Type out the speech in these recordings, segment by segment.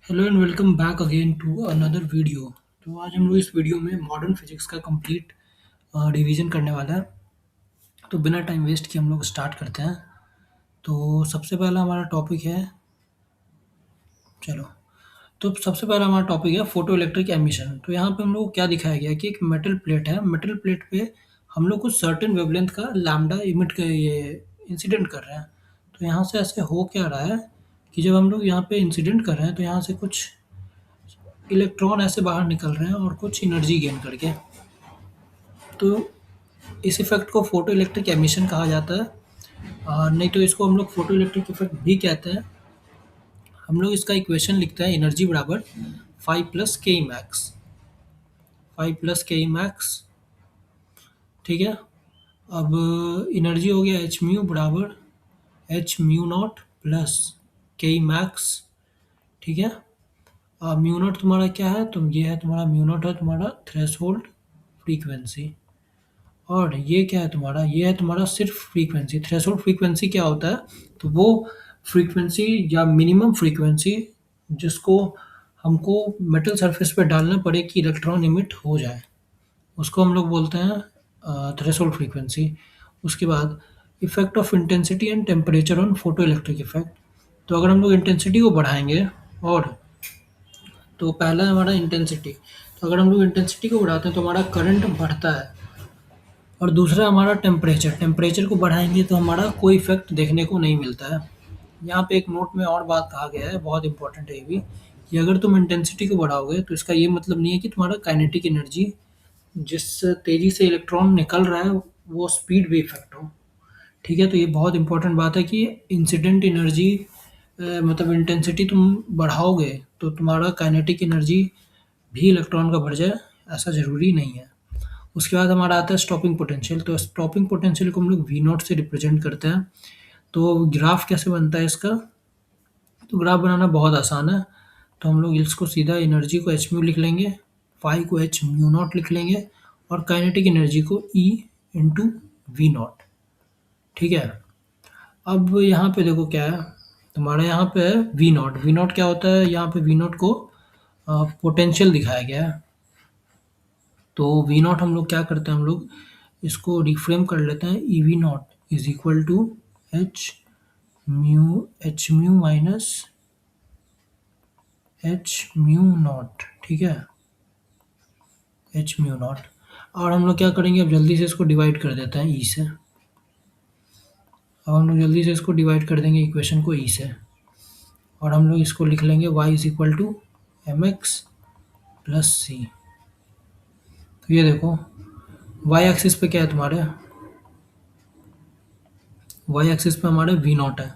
Hello and welcome back again to another video. तो आज हम लोग इस वीडियो में मॉडर्न फिजिक्स का कंप्लीट रिवीजन करने वाला है। तो बिना टाइम वेस्ट किए हम लोग स्टार्ट करते हैं। तो सबसे पहला हमारा टॉपिक है, चलो, तो सबसे पहला हमारा टॉपिक है फोटो इलेक्ट्रिक एमिशन। तो यहाँ पे हम लोग को क्या दिखाया गया है कि एक मेटल प्लेट है, मेटल प्लेट पे हम लोग कुछ सर्टेन वेवलेंथ का लैम्डा इमिट कर ये इंसिडेंट कर रहे हैं। तो यहाँ से ऐसे हो क्या रहा है कि जब हम लोग यहाँ पे इंसिडेंट कर रहे हैं तो यहाँ से कुछ इलेक्ट्रॉन ऐसे बाहर निकल रहे हैं और कुछ एनर्जी गेन करके। तो इस इफेक्ट को फोटो इलेक्ट्रिक एमिशन कहा जाता है। नहीं तो इसको हम लोग फोटो इलेक्ट्रिक इफेक्ट भी कहते हैं। हम लोग इसका इक्वेशन लिखते हैं, एनर्जी बराबर 5 + k मैक्स, 5 + k मैक्स। ठीक है। अब एनर्जी हो गया एच म्यू बराबर एच म्यू नॉट प्लस के मैक्स। ठीक है। म्यू नॉट तुम्हारा क्या है, तुम ये है तुम्हारा म्यू नॉट है तुम्हारा थ्रेशोल्ड फ्रीक्वेंसी। और ये क्या है तुम्हारा, ये है तुम्हारा सिर्फ फ्रीक्वेंसी। थ्रेशोल्ड फ्रीक्वेंसी क्या होता है, तो वो फ्रीक्वेंसी या मिनिमम फ्रीक्वेंसी जिसको हमको मेटल सरफेस पे डालना पड़े कि इलेक्ट्रॉन इमिट हो जाए, उसको हम लोग बोलते हैं थ्रेशोल्ड फ्रीक्वेंसी। उसके बाद effect of intensity and temperature on photo electric effect. तो अगर हम लोग इंटेंसिटी को बढ़ाएंगे, और तो पहला है हमारा इंटेंसिटी। तो अगर हम लोग इंटेंसिटी को बढ़ाते हैं तो हमारा करंट बढ़ता है। और दूसरा हमारा टेम्परेचर, टेम्परेचर को बढ़ाएंगे तो हमारा कोई इफेक्ट देखने को नहीं मिलता है। यहाँ पे एक नोट में और बात कहा गया है, बहुत इंपॉर्टेंट है ये भी, कि अगर तुम इंटेंसिटी को बढ़ाओगे तो इसका ये मतलब नहीं है कि तुम्हारा काइनेटिक एनर्जी, जिस तेज़ी से इलेक्ट्रॉन निकल रहा है, वो स्पीड भी इफेक्ट हो। ठीक है। तो ये बहुत इंपॉर्टेंट बात है कि इंसिडेंट एनर्जी मतलब इंटेंसिटी तुम बढ़ाओगे तो तुम्हारा काइनेटिक एनर्जी भी इलेक्ट्रॉन का बढ़ जाए, ऐसा ज़रूरी नहीं है। उसके बाद हमारा आता है स्टॉपिंग पोटेंशियल। तो स्टॉपिंग पोटेंशियल को हम लोग वी नॉट से रिप्रेजेंट करते हैं। तो ग्राफ कैसे बनता है इसका, तो ग्राफ बनाना बहुत आसान है। तो हम लोग इसको सीधा एनर्जी को एच म्यू लिख लेंगे, फाई को एच म्यू नॉट लिख लेंगे, और काइनेटिक एनर्जी को ई इंटू वी नॉट। ठीक है। अब यहाँ पे देखो क्या है, तुम्हारा यहाँ पे है वी नॉट। वी नॉट क्या होता है, यहाँ पे वी नॉट को पोटेंशियल दिखाया गया है। तो वी नॉट हम लोग क्या करते हैं, हम लोग इसको रिफ्रेम कर लेते हैं, E V naught is equal to H mu minus H mu naught. ठीक है, एच म्यू नॉट। और हम लोग क्या करेंगे, अब जल्दी से इसको डिवाइड कर देते हैं ई से। अब हम लोग जल्दी से इसको डिवाइड कर देंगे इक्वेशन को ई से, और हम लोग इसको लिख लेंगे y is equal to M X plus C. तो ये देखो, y एक्सिस पे क्या है तुम्हारे, y एक्सिस पे हमारे वी नॉट है,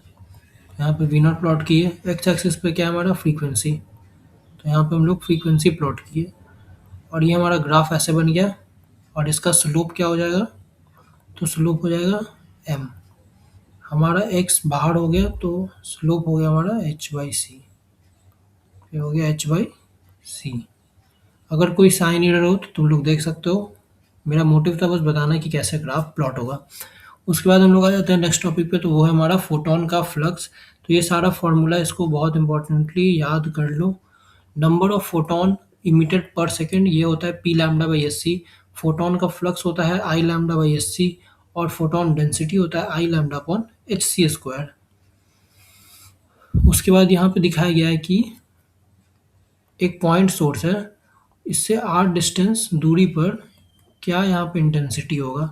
यहाँ पे वी नॉट प्लॉट किए। एक्स एक्सिस पे क्या है हमारा, फ्रीक्वेंसी। तो यहाँ पे हम लोग फ्रीक्वेंसी प्लॉट किए, और ये हमारा ग्राफ ऐसे बन गया। और इसका स्लोप क्या हो जाएगा, तो स्लोप हो जाएगा m। हमारा x बाहर हो गया तो स्लोप हो गया हमारा h बाई सी। ये हो गया h बाई सी। अगर कोई साइन एरर हो तो तुम लोग देख सकते हो। मेरा मोटिव था बस बताना कि कैसे ग्राफ प्लॉट होगा। उसके बाद हम लोग आ जाते हैं नेक्स्ट टॉपिक पे, तो वो है हमारा फोटोन का फ्लक्स। तो ये सारा फॉर्मूला इसको बहुत इंपॉर्टेंटली याद कर लो। Number of photon emitted per second, ये होता है P lambda by S C. Photon का फ्लक्स होता है I lambda by S C. और फोटोन डेंसिटी होता है I lambda upon H C square. उसके बाद यहाँ पे दिखाया गया है कि एक पॉइंट सोर्स है, इससे आर डिस्टेंस दूरी पर क्या यहाँ पे इंटेंसिटी होगा।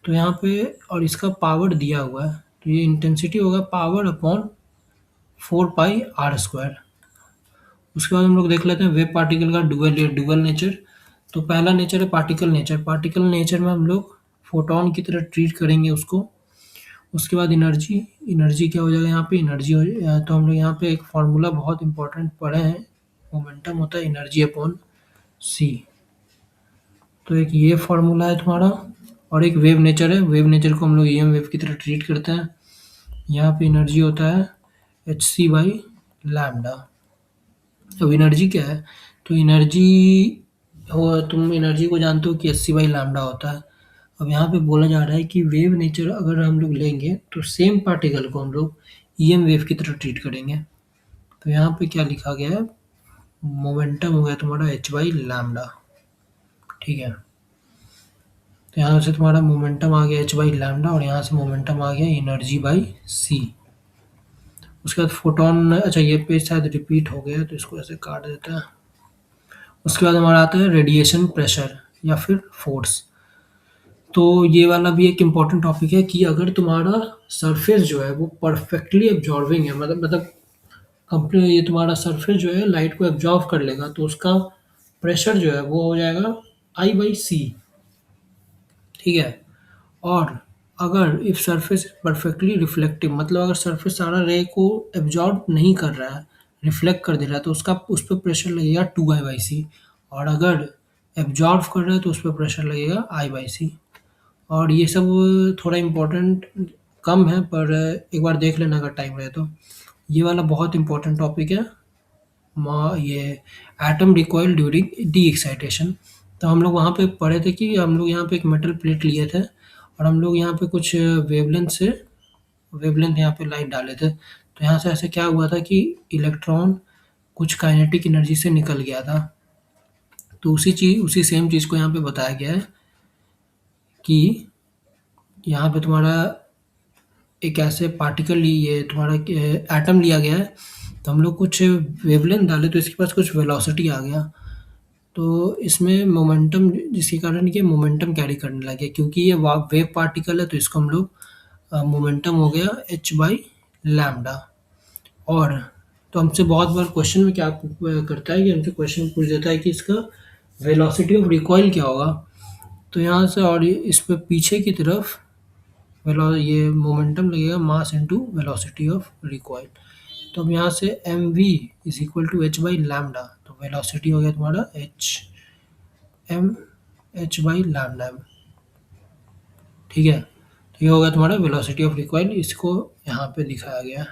तो यहाँ पे और इसका पावर दिया हुआ है, तो ये इंटेंसिटी होगा पावर अपॉन 4 पाई r स्क्वायर। उसके बाद हम लोग देख लेते हैं वेव पार्टिकल का डुअल नेचर। तो पहला नेचर है पार्टिकल नेचर। पार्टिकल नेचर में हम लोग फोटोन की तरह ट्रीट करेंगे उसको। उसके बाद एनर्जी, एनर्जी क्या हो जाएगा यहाँ पे, एनर्जी हो, तो हम लोग यहाँ पे एक फार्मूला बहुत इंपॉर्टेंट पढ़े हैं, मोमेंटम होता है एनर्जी अपॉन सी। तो एक ये फार्मूला है तुम्हारा, और एक वेव नेचर है। वेव नेचर को हम लोग ई एम वेव की तरह ट्रीट करते हैं। यहाँ पे एनर्जी होता है एच सी बाई लैम्डा। अब एनर्जी क्या है, तो एनर्जी हो, तुम एनर्जी को जानते हो कि एच सी बाई लैम्डा होता है। अब यहाँ पे बोला जा रहा है कि वेव नेचर अगर हम लोग लेंगे तो सेम पार्टिकल को हम लोग ई एम वेव की तरह ट्रीट करेंगे। तो यहाँ पे क्या लिखा गया है, मोमेंटम हो गया तुम्हारा एच बाई लैम्डा। ठीक है, तो यहाँ से तुम्हारा मोमेंटम आ गया एच बाई लैम्डा और यहाँ से मोमेंटम आ गया एनर्जी बाई सी। उसके बाद फोटोन, अच्छा ये पेज शायद रिपीट हो गया तो इसको ऐसे काट देते हैं। उसके बाद हमारा आता है रेडिएशन प्रेशर या फिर फोर्स। तो ये वाला भी एक इम्पॉर्टेंट टॉपिक है कि अगर तुम्हारा सरफेस जो है वो परफेक्टली एब्जॉर्बिंग है, मतलब कंप्लीट ये तुम्हारा सरफेस जो है लाइट को एब्जॉर्ब कर लेगा, तो उसका प्रेशर जो है वो हो जाएगा आई बाई सी। ठीक है, और अगर इफ सरफेस परफेक्टली रिफ्लेक्टिव, मतलब अगर सरफेस सारा रे को एब्जॉर्ब नहीं कर रहा है, रिफ्लेक्ट कर दे रहा है, तो उसका उस पर प्रेशर लगेगा टू आई बाई सी। और अगर एब्जॉर्ब कर रहा है तो उस पर प्रेशर लगेगा आई बाई सी। और ये सब थोड़ा इम्पोर्टेंट कम है, पर एक बार देख लेना अगर टाइम रहे तो। ये वाला बहुत इम्पोर्टेंट टॉपिक है, ये atom recoil during D excitation. तो हम लोग वहाँ पे पढ़े थे कि हम लोग यहाँ पे एक मेटल प्लेट लिए थे और हम लोग यहाँ पे कुछ वेवलेंथ यहाँ पे लाइट डाले थे। तो यहाँ से ऐसे क्या हुआ था कि इलेक्ट्रॉन कुछ काइनेटिक एनर्जी से निकल गया था। तो उसी सेम चीज़ को यहाँ पे बताया गया है कि यहाँ पे तुम्हारा एक ऐसे पार्टिकल ये तुम्हारा एटम लिया गया है, तो हम लोग कुछ वेवलेंथ डाले तो इसके पास कुछ वेलोसिटी आ गया। तो इसमें मोमेंटम, जिसके कारण ये मोमेंटम कैरी करने लगे, क्योंकि ये वेव पार्टिकल है तो इसको हम लोग मोमेंटम हो गया एच बाई लैम्डा। और तो हमसे बहुत बार क्वेश्चन में क्या करता है कि हमसे क्वेश्चन पूछ देता है कि इसका वेलोसिटी ऑफ रिकॉइल क्या होगा। तो यहाँ से और इस पे पीछे की तरफ ये मोमेंटम लगेगा mass into velocity of recoil. तो अब यहाँ से M V is equal to H by lambda, तो वेलोसिटी हो गया तुम्हारा एच बाई लैम्डा। ठीक है, तो ये हो गया तुम्हारा वेलोसिटी ऑफ रिकॉइल, इसको यहाँ पे दिखाया गया है।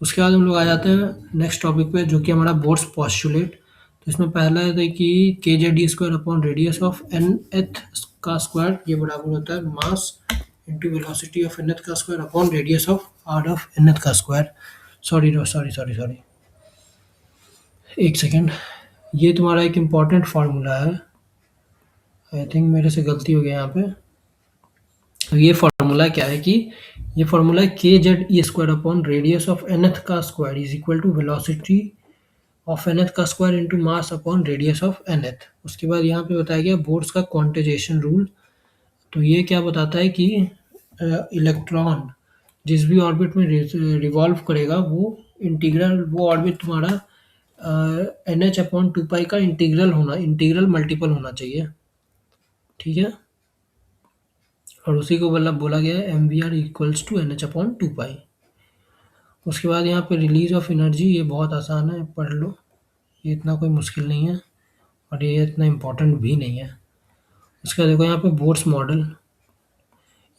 उसके बाद हम लोग आ जाते हैं नेक्स्ट टॉपिक पे, जो कि हमारा बोर्स पॉस्टुलेट। तो इसमें पहला है कि K J D square upon radius of nth का स्क्वायर, ये बराबर होता है mass into velocity of nth का square upon radius of R of nth का स्क्वायर। सॉरी, एक सेकेंड, ये तुम्हारा एक इम्पॉर्टेंट फार्मूला है। आई थिंक मेरे से गलती हो गई यहाँ पे। तो ये फार्मूला क्या है कि ये फार्मूला है K Z E square upon radius of nth का square is equal to velocity of nth का square into mass upon radius of nth. उसके बाद यहाँ पे बताया गया बोर्ड्स का क्वांटाइजेशन रूल। तो ये क्या बताता है कि इलेक्ट्रॉन जिस भी ऑर्बिट में रिवॉल्व करेगा वो ऑर्बिट तुम्हारा एन एच अपॉन टू पाई का इंटीग्रल मल्टीपल होना चाहिए। ठीक है, और उसी को बोला गया है M V R equals to N H upon two pi. उसके बाद यहाँ पे रिलीज ऑफ एनर्जी, ये बहुत आसान है, पढ़ लो, ये इतना कोई मुश्किल नहीं है और ये इतना इम्पोर्टेंट भी नहीं है। उसके बाद देखो यहाँ पे बोर्स मॉडल,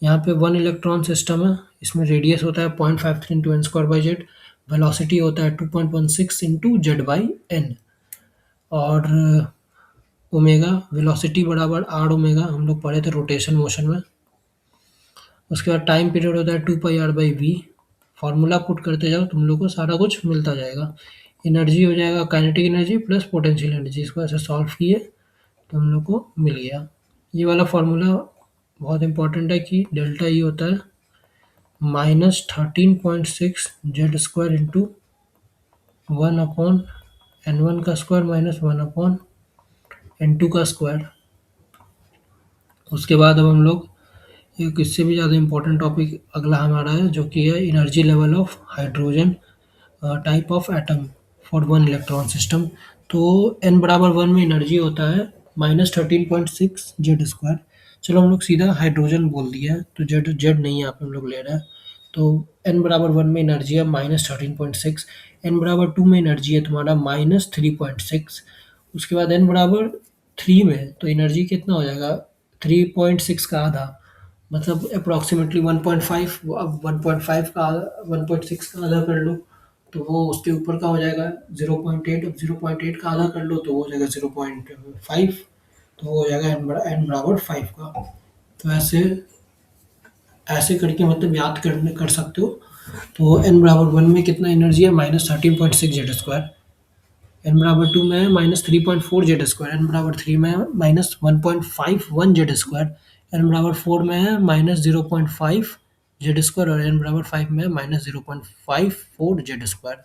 यहाँ पे वन इलेक्ट्रॉन सिस्टम है, इसमें रेडियस होता है 0.53 into N square by Z, velocity होता है 2.16 इंटू जेड बाई एन, और ओमेगा वेलोसिटी बराबर आर ओमेगा, हम लोग पढ़े थे रोटेशन मोशन में। उसके बाद टाइम पीरियड होता है 2 πr/v। फार्मूला पुट करते जाओ, तुम लोग को सारा कुछ मिलता जाएगा। एनर्जी हो जाएगा kinetic energy plus potential energy, इसको ऐसे सॉल्व किए तो हम लोग को मिल गया। ये वाला फार्मूला बहुत इंपॉर्टेंट है कि डेल्टा ई होता है -13.6 जेड स्क्वायर इंटू 1/n1 का स्क्वायर माइनस 1/n2 का स्क्वायर। उसके बाद अब हम लोग एक इससे भी ज़्यादा इम्पोर्टेंट टॉपिक अगला हमारा है, जो कि है energy level of hydrogen type of atom for one electron system. तो n बराबर 1 में एनर्जी होता है -13.6 जेड स्क्वायर। चलो हम लोग सीधा हाइड्रोजन बोल दिया है, तो जेड जेड नहीं यहाँ पे हम लोग ले रहे हैं। तो n बराबर 1 में एनर्जी है -13.6, n बराबर 2 में एनर्जी है तुम्हारा -3.6। उसके बाद n बराबर 3 में तो एनर्जी कितना हो जाएगा 3.6 का आधा, मतलब अप्रॉक्सीमेटली 1.5। अब 1.5 का 1.6 का आधा कर लो तो वो उसके ऊपर का हो जाएगा 0.8। अब 0.8 का आधा कर लो तो वो हो जाएगा 0.5, तो वो हो जाएगा n बराबर 5 का। तो ऐसे ऐसे करके मतलब याद कर सकते हो। तो n बराबर 1 में कितना एनर्जी है -13.6 जेड स्क्वायर। एन बराबर 2 में -3.4 z², एन बराबर 3 में -1.51 z², एन बराबर 4 में -0.5 z² और एन बराबर 5 में -0.54 z²।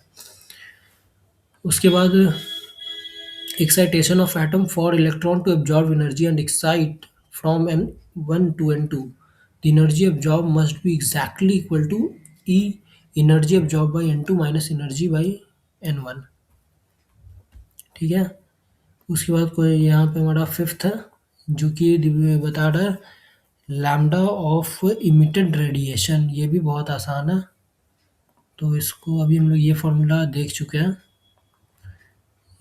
उसके बाद excitation of atom for electron to absorb energy and excite from n1 to n2. The energy absorbed must be exactly equal to E energy absorbed by n2 minus energy by n1। ठीक है। उसके बाद कोई यहाँ पे हमारा fifth है, जो कि बता रहा है लैम्डा ऑफ इमिटेड रेडिएशन। ये भी बहुत आसान है, तो इसको अभी हम लोग ये फॉर्मूला देख चुके हैं।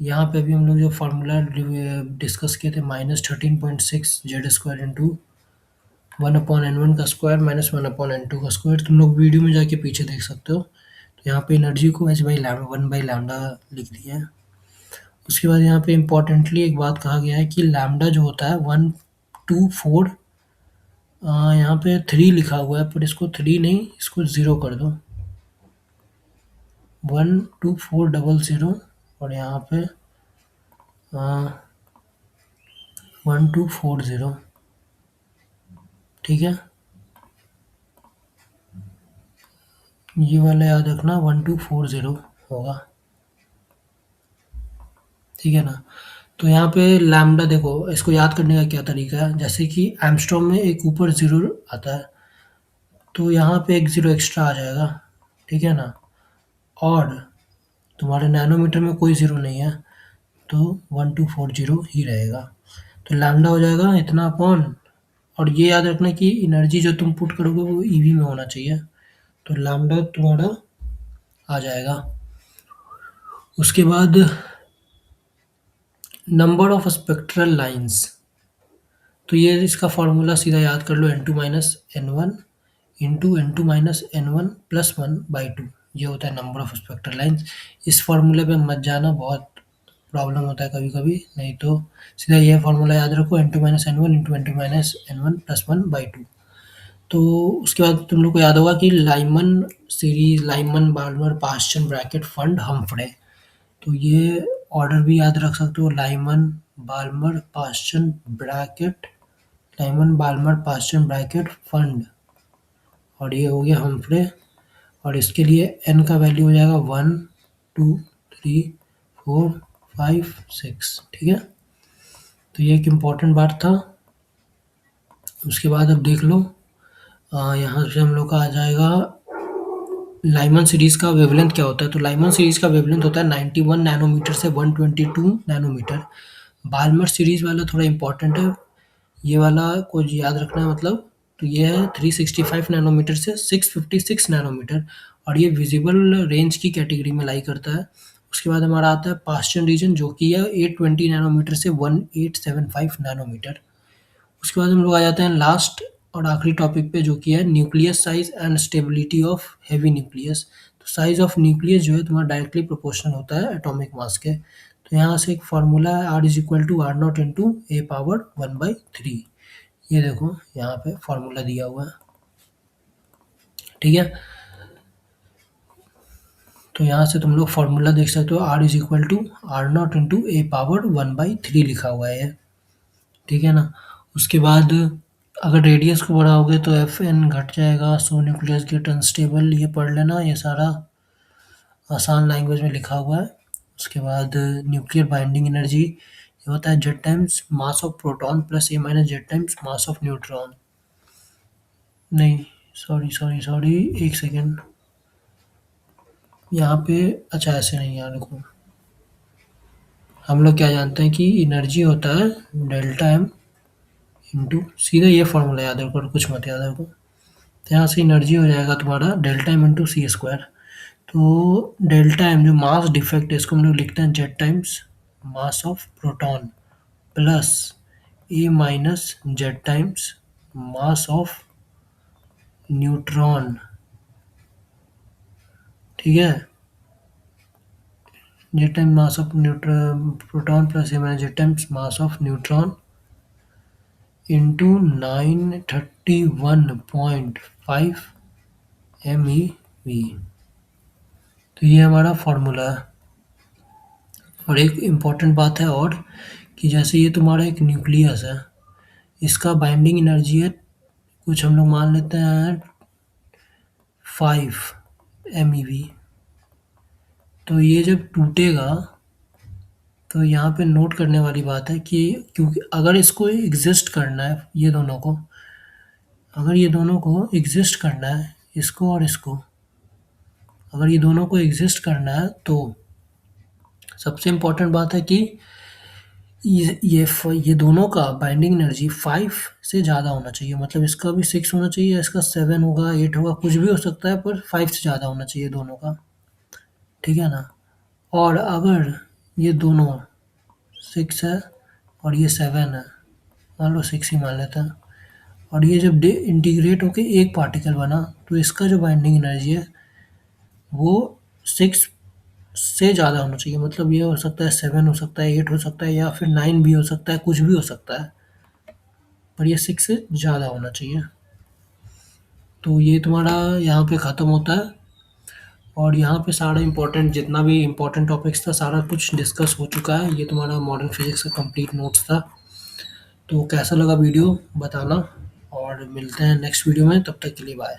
यहाँ पे भी हम लोग जो फार्मूला डिस्कस किए थे -13.6 z² इंटू 1/n1 का स्क्वायर माइनस 1/n2 का स्क्वायर, तुम लोग वीडियो में जाके पीछे देख सकते हो। तो यहाँ पे एनर्जी को h/1/λ लिख दिया है। उसके बाद यहाँ पे इम्पोर्टेंटली एक बात कहा गया है कि लैम्डा जो होता है 1 2 4, यहाँ पे 3 लिखा हुआ है, पर इसको 3 नहीं, इसको 0 कर दो। 12400 और यहाँ पे 1240। ठीक है, ये वाला याद रखना 1240 होगा। ठीक है ना। तो यहाँ पे लैम्डा देखो, इसको याद करने का क्या तरीका है, जैसे कि एम्स्ट्रॉम में एक ऊपर ज़ीरो आता है, तो यहाँ पे एक ज़ीरो एक्स्ट्रा आ जाएगा। ठीक है ना। और तुम्हारे नैनोमीटर में कोई ज़ीरो नहीं है, तो 1240 ही रहेगा। तो लैम्डा हो जाएगा इतना अपॉन, और ये याद रखना कि एनर्जी जो तुम पुट करोगे वो ईवी में होना चाहिए, तो लैम्डा तुम्हारा आ जाएगा। उसके बाद नंबर ऑफ स्पेक्ट्रल लाइंस, तो ये इसका फॉर्मूला सीधा याद कर लो, n2 minus n1 into n2 minus n1 plus 1/2, ये होता है नंबर ऑफ स्पेक्ट्रल लाइंस। इस फॉर्मूले पे मत जाना, बहुत प्रॉब्लम होता है कभी कभी, नहीं तो सीधा ये फॉर्मूला याद रखो, n2 minus n1 into n2 minus n1 plus 1/2। तो उसके बाद तुम लोग को याद होगा कि Lyman series, Lyman Balmer Paschen Brackett Pfund Humphreys, तो ये ऑर्डर भी याद रख सकते हो, Lyman Balmer Paschen Brackett, Lyman Balmer Paschen Brackett Pfund, और ये हो गया हम्फ्रे। और इसके लिए एन का वैल्यू हो जाएगा 1 2 3 4 5 6। ठीक है, तो ये एक इम्पॉर्टेंट बात था। उसके बाद अब देख लो, यहाँ से हम लोग का आ जाएगा लाइमन सीरीज़ का वेवलेंथ क्या होता है। तो लाइमन सीरीज़ का वेवलेंथ होता है 91 नैनोमीटर से 122 नैनोमीटर। बाल्मर सीरीज़ वाला थोड़ा इम्पोर्टेंट है, ये वाला को याद रखना है, मतलब तो ये है 365 नैनोमीटर से 656 नैनोमीटर, और ये विजिबल रेंज की कैटेगरी में लाई करता है। उसके बाद हमारा आता है पास्चन रीजन, जो कि है 820 नैनोमीटर से 1875 नैनोमीटर। उसके बाद हम लोग आ जाते हैं लास्ट और आखिरी टॉपिक पे, जो कि है nucleus size and stability of heavy nucleus. तो साइज ऑफ न्यूक्लियस जो है तुम्हारा डायरेक्टली प्रोपोर्शनल होता है एटॉमिक मास के। तो यहाँ से एक फार्मूला है, R is equal to R0 into A power 1/3। ये देखो यहाँ पे फार्मूला दिया हुआ है। ठीक है, तो यहाँ से तुम लोग फार्मूला देख सकते हो, R is equal to R0 into A power 1/3 लिखा हुआ है। ठीक है ना। उसके बाद अगर रेडियस को बढ़ाओगे तो एफ एन घट जाएगा, सो न्यूक्लियस गेट अनस्टेबल, ये पढ़ लेना, ये सारा आसान लैंग्वेज में लिखा हुआ है। उसके बाद न्यूक्लियर बाइंडिंग एनर्जी, ये होता है Z times mass of proton plus A minus Z times mass of neutron. नहीं, सॉरी, एक सेकेंड, यहाँ पे अच्छा ऐसे नहीं, यहाँ देखो, हम लोग क्या जानते हैं कि एनर्जी होता है डेल्टा एम इंटू, सीधा ये फॉर्मूला याद रखो और कुछ मत याद रखो। तो यहाँ से एनर्जी हो जाएगा तुम्हारा डेल्टा एम इंटू सी स्क्वायर। तो डेल्टा एम जो मास डिफेक्ट है, इसको हम लोग लिखते हैं Z times mass of proton plus A minus Z times mass of neutron. ठीक है, Z times mass of proton plus A minus Z times mass of neutron into 931.5 MeV। तो ये हमारा फॉर्मूला है। और एक इम्पॉर्टेंट बात है और कि जैसे ये तुम्हारा एक न्यूक्लियस है, इसका बाइंडिंग एनर्जी है कुछ हम लोग मान लेते हैं 5 MeV। तो ये जब टूटेगा तो यहाँ पे नोट करने वाली बात है कि क्योंकि अगर इसको एग्जिस्ट करना है ये दोनों को, अगर ये दोनों को एग्जिस्ट करना है इसको और इसको, अगर ये दोनों को एग्जिस्ट करना है तो सबसे इम्पोर्टेंट बात है कि ये दोनों का बाइंडिंग एनर्जी 5 से ज़्यादा होना चाहिए। मतलब इसका भी 6 होना चाहिए, इसका 7 होगा, 8 होगा, कुछ भी हो सकता है, पर 5 से ज़्यादा होना चाहिए दोनों का। ठीक है ना। और अगर ये दोनों 6 है और ये 7 है, मान लो 6 ही मान लेते हैं, और ये जब इंटीग्रेट होके एक पार्टिकल बना तो इसका जो बाइंडिंग एनर्जी है वो 6 से ज़्यादा होना चाहिए। मतलब ये हो सकता है 7 हो सकता है, 8 हो सकता है, या फिर 9 भी हो सकता है, कुछ भी हो सकता है, पर ये 6 से ज़्यादा होना चाहिए। तो ये तुम्हारा यहाँ पे ख़त्म होता है और यहाँ पे सारा इम्पोर्टेंट जितना भी इम्पोर्टेंट टॉपिक्स था सारा कुछ डिस्कस हो चुका है। ये तुम्हारा मॉडर्न फिजिक्स का कंप्लीट नोट्स था। तो कैसा लगा वीडियो बताना और मिलते हैं नेक्स्ट वीडियो में, तब तक के लिए बाय।